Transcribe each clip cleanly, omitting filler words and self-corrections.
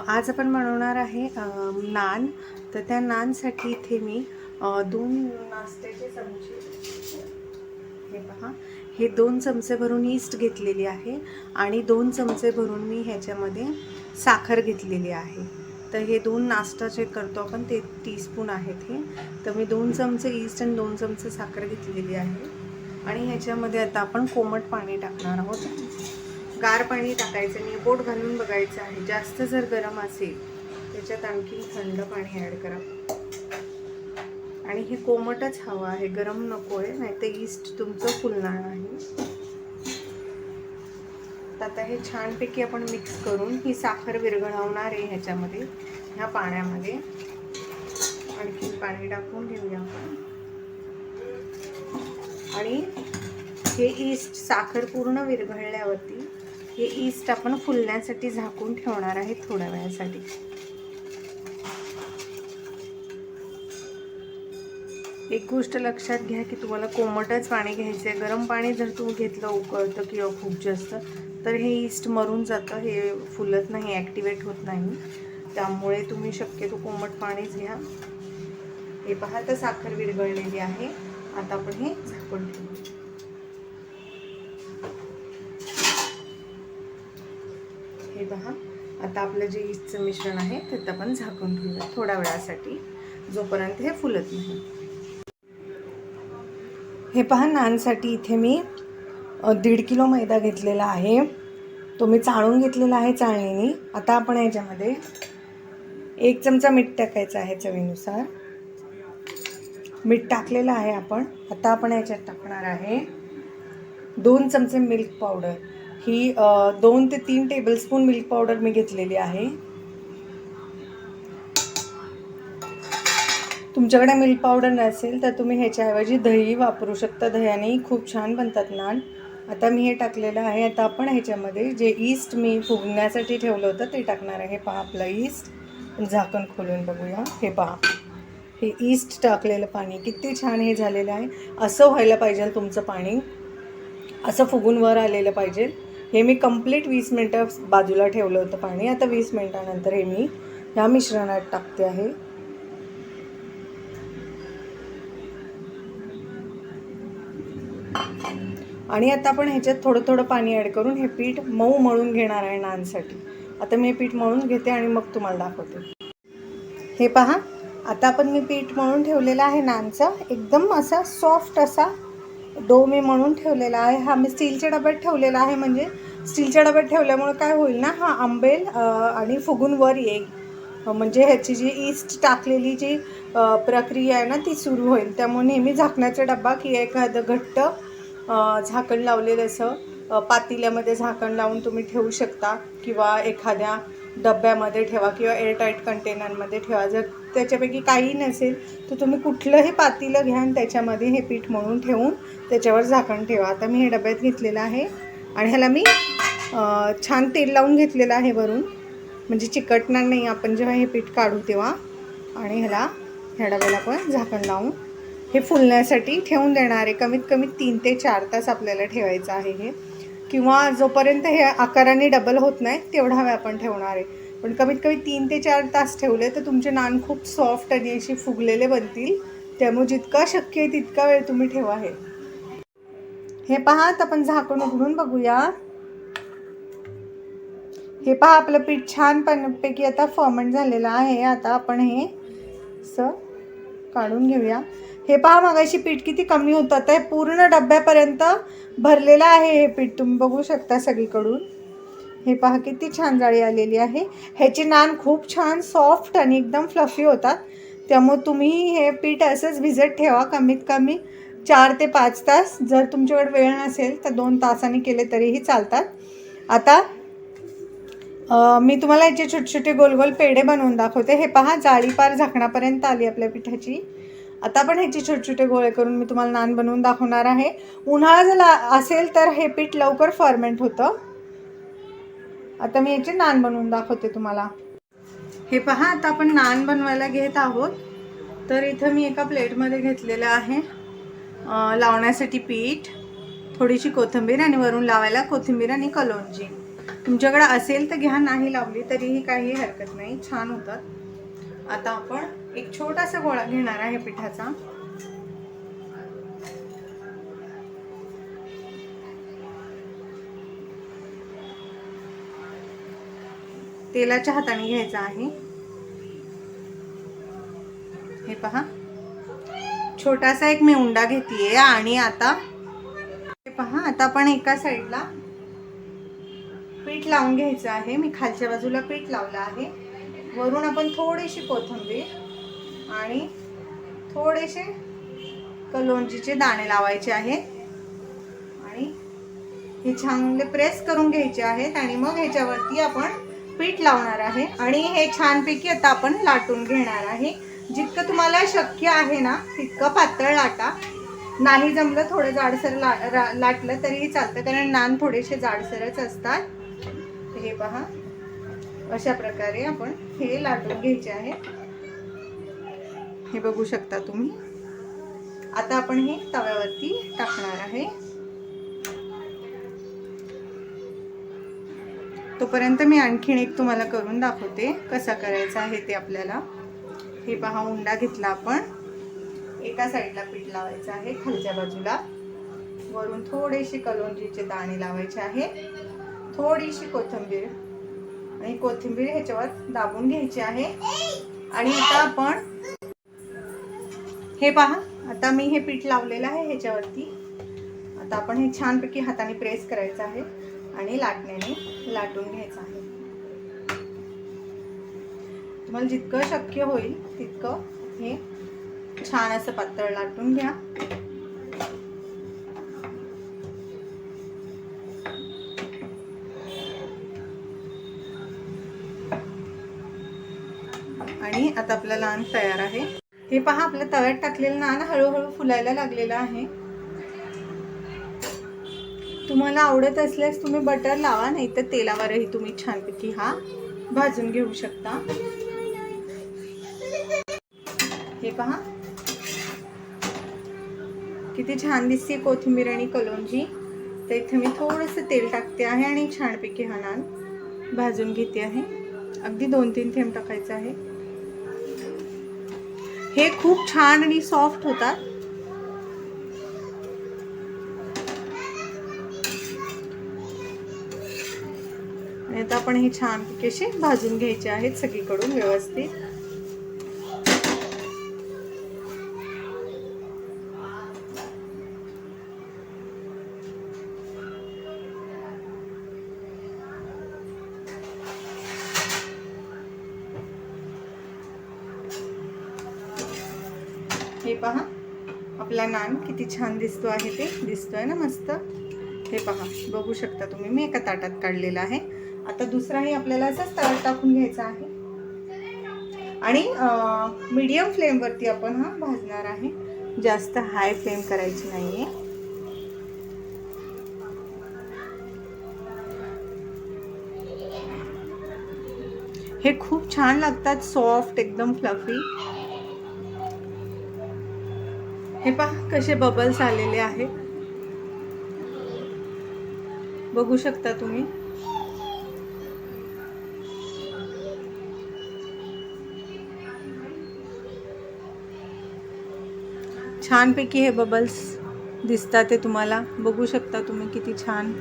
आज आपण बनवणार आहे नान. तर त्या नानसाठी इथे मी 2 नाश्त्याचे चमचे, हे पहा, हे 2 चमचे भरून ईस्ट घेतलेली आहे आणि 2 चमचे भरून मी ह्याच्यामध्ये साखर घेतलेली आहे. तर हे 2 नाश्ता जे करतो आपण ते टीस्पून आहेत हे. तर मी 2 चमचे ईस्ट आणि 2 चमचे साखर घेतलेली आहे आणि ह्याच्यामध्ये आता आपण कोमट पाणी टाकणार आहोत. गार पाणी टाकायचं नाही, बोट घालून बघायचं आहे. जास्त जर गरम असेल त्याच्यात आणखी थंड पाणी ॲड करा आणि हे कोमटच हवं आहे, गरम नको आहे, नाही तर ईस्ट तुमचं फुलणार नाही. आता हे छानपैकी आपण मिक्स करून ही साखर विरघळवणार आहे ह्याच्यामध्ये, ह्या पाण्यामध्ये. आणखी पाणी टाकून घेऊया आपण आणि हे ईस्ट साखर पूर्ण विरघळल्यावरती हे ईस्ट आपण फुलण्यासाठी झाकून ठेवणार आहे थोड्या वेळासाठी. एक गोष्ट लक्षात घ्या की तुम्हाला कोमटच पाणी घ्यायचं आहे. गरम पाणी जर तुम्ही घेतलं उकळतं किंवा खूप जास्त, तर हे ईस्ट मरून जातं, हे फुलत नाही, ॲक्टिवेट होत नाही. त्यामुळे तुम्ही शक्यतो कोमट पाणीच घ्या. हे पहा, तर साखर विरघळलेली आहे. आता आपण हे झाकून ठेवू. हे पहा, आता आपलं जे ईस्टचं मिश्रण आहे ते आपण झाकून ठेवूया थोड्या वेळासाठी, जोपर्यंत हे फुलत नाही. हे पहा, नानसाठी इथे मी 1.5 किलो मैदा घेतलेला आहे. तो मी चाळून घेतलेला आहे चाळणीने. आता आपण याच्यामध्ये 1 चमचा मीठ टाकायचं आहे चवीनुसार. मीठ टाकलेलं आहे आपण. आता आपण याच्यात टाकणार आहे 2 चमचे मिल्क पावडर. ही 2 ते 3 टेबलस्पून मिल्क पावडर मी घेतलेली आहे. तुमच्याकडे मिल्क पावडर नसेल तर तुम्ही ह्याच्याऐवजी दही वापरू शकता. दह्यानेही खूप छान बनतात नान. आता मी हे टाकलेलं आहे. आता आपण ह्याच्यामध्ये जे ईस्ट मी फुगण्यासाठी ठेवलं होतं ते टाकणार आहे. पहा, आपलं ईस्ट. झाकण खोलून बघूया. हे पहा, हे ईस्ट टाकलेलं पाणी किती छान हे झालेलं आहे. असं व्हायला पाहिजे तुमचं पाणी, असं फुगून वर आलेलं पाहिजे. हे मी कंप्लीट 20 मिनटं बाजूला ठेवलं होतं पाणी. आता 20 मिनटानंतर हे मी ह्या मिश्रणात टाकते आहे. आणि आता आपण ह्याच्यात थोडं थोडं पाणी ॲड करून हे पीठ मऊ मळून घेणार आहे नानसाठी. आता मी हे पीठ मळून घेते आणि मग तुम्हाला दाखवते. हे पहा, आता आपण मी पीठ मळून ठेवलेलं आहे नानचा. एकदम असा सॉफ्ट असा डो मी मळून ठेवलेला आहे. हा मी स्टीलच्या डब्यात ठेवलेला आहे. म्हणजे स्टीलच्या डब्यात ठेवल्यामुळे काय होईल ना, हा आंबेल आणि फुगून वर येईल. म्हणजे ह्याची जी ईस्ट टाकलेली जी प्रक्रिया आहे ना ती सुरू होईल. त्यामुळे नेहमी झाकण्याचा डब्बा की एखादं घट्ट झाकण लावलेलं असं पातेल्यामध्ये झाकण लावून तुम्ही ठेवू शकता किंवा एखाद्या डब्यामध्ये ठेवा किंवा एअरटाईट कंटेनरमध्ये ठेवा. जर त्याच्यापैकी काही नसेल तर तुम्ही कुठलंही पातेलं घ्या आणि त्याच्यामध्ये हे पीठ मळून ठेवून त्याच्यावर झाकण ठेवा. आता मी हे डब्यात घेतलेलं आहे आणि ह्याला मी छान तेल लावून घेतलेलं आहे वरून, म्हणजे चिकटणार नाही आपण जेव्हा हे पीठ काढू तेव्हा. आणि ह्या डब्याला पण झाकण लावून हे फुलण्यासाठी ठेवून देणार आहे. कमीत कमी 3 ते 4 तास आपल्याला ठेवायचं आहे हे, किंवा जोपर्यंत हे आकाराने डबल होत नाही तेवढा वेळ आपण ठेवणार आहे. पण कमीत कमी 3 ते 4 तास ठेवले तर तुमचे नान खूप सॉफ्ट आणि असे फुगलेले बनतील. त्यामुळे जितका शक्य आहे तितका वेळ तुम्ही ठेवा. हे पहा, आता आपण झाकण उघडून बघूया. हे पहा, आपलं पीठ छानपैकी आता फर्मेंट झालेलं आहे. आता आपण हे असं काढून घेऊया. हे पहा, मगाशी पीठ किती कमी होतं, आता हे पूर्ण डब्यापर्यंत भरलेलं आहे हे पीठ. तुम्ही बघू शकता सगळीकडून. हे पहा, किती छान जाळी आलेली आहे. ह्याचे नान खूप छान सॉफ्ट आणि एकदम फ्लफी होतात. त्यामुळे तुम्ही हे पीठ असंच भिजत ठेवा कमीत कमी 4 ते 5 तास. जर तुमच्याकडे वेळ नसेल तर 2 तासांनी केले तरीही चालतात. आता मी तुम्हाला याचे छोटे छोटे गोल गोल पेढे बनवून दाखवते. हे पहा, जाळी पार झाकणापर्यंत आली आपल्या पिठाची. आता आपण ह्याचे छोटे छोटे गोळे करून मी तुम्हाला नान बनवून दाखवणार आहे. उन्हाळा जर असेल तर हे पीठ लवकर फर्मेंट होतं. आता मी याचे नान बनवून दाखवते तुम्हाला. हे पहा, आता आपण नान बनवायला घेत आहोत. तर इथं मी एका प्लेटमध्ये घेतलेलं आहे लावण्यासाठी पीठ, थोडीशी कोथिंबीर आणि वरून लावायला कोथिंबीर आणि कलोंजी. तुमच्याकडे असेल तर घ्या, नाही लावली तरीही काही हरकत नाही, छान होतात. आता आपण एक छोटासा गोळा घेणार आहे पिठाचा. तेलाच्या हाताने घ्यायचा आहे. हे पहा, छोटासा एक मी उंडा घेतलीये. आणि आता हे पहा, आता आपण एका साईडला पीठ लावून घ्यायचं आहे. मी खालच्या बाजूला पीठ लावलं आहे. वरून आपण थोडीशी कोथिंबीर आणि थोडेसे कलोंजीचे दाणे लावायचे आहेत. आणि हे चांगले प्रेस करून घ्यायचे आहेत. आणि मग ह्याच्यावरती आपण पीठ लावणार आहे. आणि हे छानपैकी आता आपण लाटून घेणार आहे. जितकं तुम्हाला शक्य आहे ना तितकं पातळ लाटा. नाही जमलं थोडं जाडसर लाटलं तरीही चालतं, कारण नान थोडेसे जाडसरच असतात. हे पहा, अशा प्रकारे आपण हे लाटून घ्यायचे आहे. हे बघू शकता तुम्ही. आता आपण हे तव्यावरती टाकणार आहे. तोपर्यंत मी आणखीन एक तुम्हाला करून दाखवते कसा करायचा आहे ते आपल्याला. हे पहा, उंडा घेतला आपण. एका साईडला पीठ लावायचं आहे खालच्या बाजूला. वरून थोडेसे कलोंजीचे दाणे लावायचे आहे. थोडीशी कोथिंबीर, आणि कोथिंबीर ह्याच्यावर दाबून घ्यायची आहे. आणि आता आपण हे पहा, आता मी हे पीठ लावलेलं आहे ह्याच्यावरती. आता आपण हे छानपैकी हाताने प्रेस करायचं आहे आणि लाटण्याने लाटून घ्यायचं आहे. तुम्हाला जितकं शक्य होईल तितकं हे छान असं पातळ लाटून घ्या. आणि आता आपला नान तयार आहे. हे पहा, आपल्या तव्यात टाकलेलं नान हळूहळू फुलायला लागलेलं आहे. तुम्हाला आवडत असल्यास तुम्ही बटर लावा, नाही तर तेलावरही तुम्ही छानपैकी हा भाजून घेऊ शकता. हे पहा, किती छान दिसते कोथिंबीर आणि कलोंजी. तर इथे मी थोडंसं तेल टाकते आहे आणि छानपैकी हा नान भाजून घेते आहे. अगदी 2-3 थेंब टाकायचं आहे. हे खूप छान आणि सॉफ्ट होतात. आता आपण हे छानपैकी असे भाजून घ्यायचे आहेत सगळीकडून व्यवस्थित. हे पहा, आपला नान किती छान दिसतो आहे. ते दिसतोय ना मस्त. हे पहा, बघू शकता तुम्ही. मी एका ताटात काढलेला आहे. आता दुसराही आपल्याला असंच तव्यात टाकून घ्यायचा आहे. आणि मीडियम फ्लेमवरती आपण हा भाजणार आहे. जास्त हाय फ्लेम करायची नाहीये. हे खूप छान लागतात, सॉफ्ट, एकदम फ्लफी. हे पहा कसे बबल्स आलेले आहेत, बघू शकता तुम्ही. छानपैकी हे बबल्स दिसतात ते तुम्हाला, बघू शकता तुम्ही किती छान.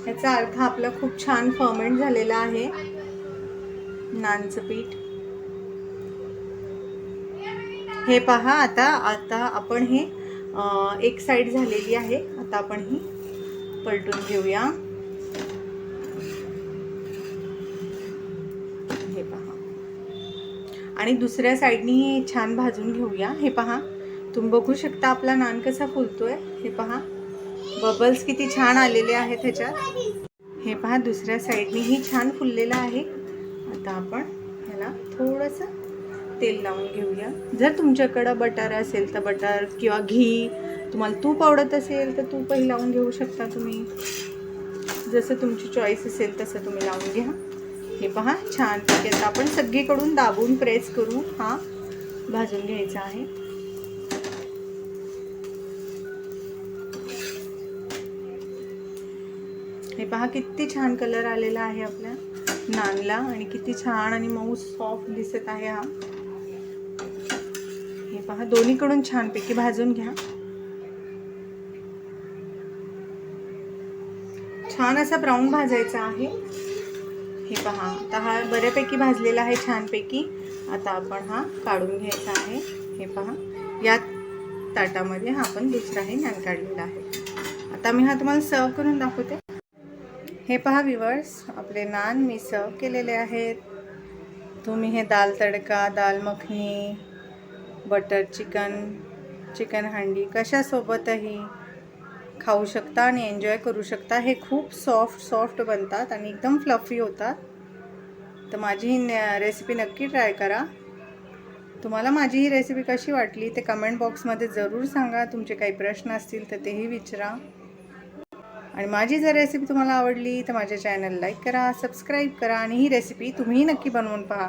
याचा अर्थ आपलं खूप छान फर्मेंट झालेला आहे नानचं पीठ. हे पहा, आता आपण हे एक साइड झालेली आहे. आता आपण ही पलटून घेऊया. हे पहा, आणि दुसऱ्या साइडनी छान भाजून घेऊया. हे पहा, तुम्ही बघू शकता आपला नान कसा फुलतोय. हे पहा, बबल्स किती छान आलेले आहेत ह्याच्यात. हे पहा, दुसऱ्या साइडनी ही छान फुललेला आहे. आता आपण ह्याला थोडंसं तेल लावून घेऊया. जर तुमच्याकडं बटर असेल तर बटर, किंवा घी, तुम्हाला तूप आवडत असेल तर तूपही लावून घेऊ शकता तुम्ही. जसं तुमची चॉईस असेल तसं तुम्ही लावून घ्या. हे पहा, छान पैकी आता आपण सगळीकडून दाबून प्रेस करून हा भाजून घ्यायचा आहे. हे पहा किती छान कलर आलेला आहे आपल्या नानला आणि किती छान आणि मऊ सॉफ्ट दिसत आहे हा. हे पहा दोन्हीकडून छानपैकी भाजून घ्या. छान असा ब्राऊन भाजायचा आहे. हे पहा आता हा बऱ्यापैकी भाजलेला आहे छानपैकी. आता आपण हा काढून घ्यायचा आहे. हे पहा या ताटामध्ये हा आपण दुसराही नान काढलेला आहे. आता मी हा तुम्हाला सर्व करून दाखवते. हे पहा व्ह्यूअर्स, आपले नान मी सर्व केलेले आहेत. तुम्ही हे दाल तडका, दाल मखनी, बटर चिकन, चिकन हंडी कशासोबतही खाऊ शकता आणि एन्जॉय करू शकता. हे खूप सॉफ्ट बनतात आणि एकदम फ्लफी होतात. तर माझी ही रेसिपी नक्की ट्राय करा. तुम्हाला माझी ही रेसिपी कशी वाटली ते कमेंट बॉक्समध्ये ज़रूर सांगा. तुमचे काही प्रश्न असतील तर तेही विचारा. आणि माझी जर रेसिपी तुम्हाला आवडली तर माझ्या चॅनल लाईक करा, सबस्क्राईब करा आणि ही रेसिपी तुम्हीही नक्की बनवून पहा.